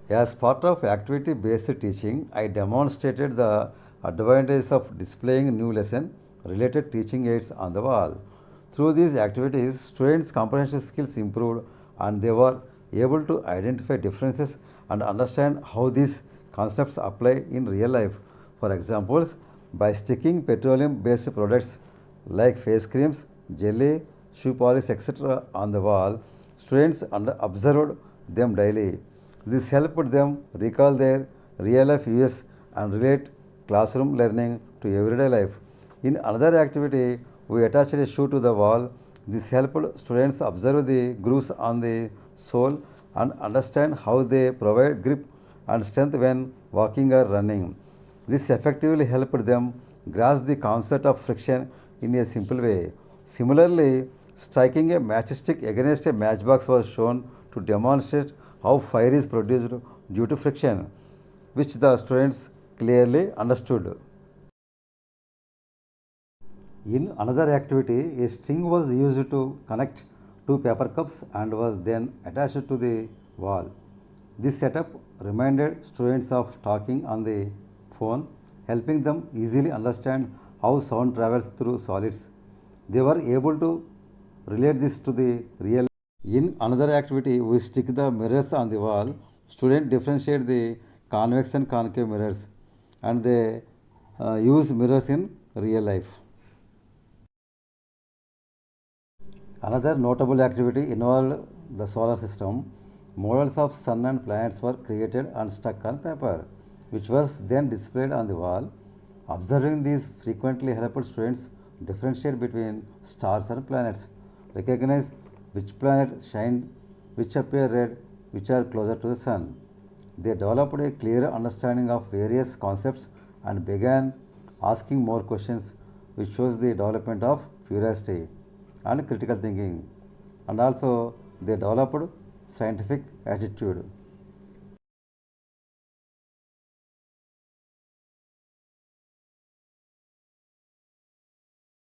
As part of activity-based teaching, I demonstrated the advantages of displaying new lesson-related teaching aids on the wall. Through these activities, students' comprehension skills improved and they were able to identify differences and understand how these concepts apply in real life. For examples, by sticking petroleum-based products like face creams, jelly, shoe polish, etc. on the wall, students observed them daily. This helped them recall their real life use and relate classroom learning to everyday life. In another activity, we attached a shoe to the wall. This helped students observe the grooves on the sole and understand how they provide grip and strength when walking or running. This effectively helped them grasp the concept of friction in a simple way. Similarly, striking a matchstick against a matchbox was shown to demonstrate how fire is produced due to friction, which the students clearly understood. In another activity, a string was used to connect two paper cups and was then attached to the wall. This setup reminded students of talking on the phone, helping them easily understand how sound travels through solids. They were able to relate this to the real. In another activity, we stick the mirrors on the wall. Students differentiate the convex and concave mirrors and they use mirrors in real life. Another notable activity involved the solar system. Models of sun and planets were created and stuck on paper, which was then displayed on the wall. Observing these frequently helped students differentiate between stars and planets, recognize which planet shine, which appear red, which are closer to the sun. They developed a clear understanding of various concepts and began asking more questions, which shows the development of curiosity and critical thinking. And also, they developed scientific attitude.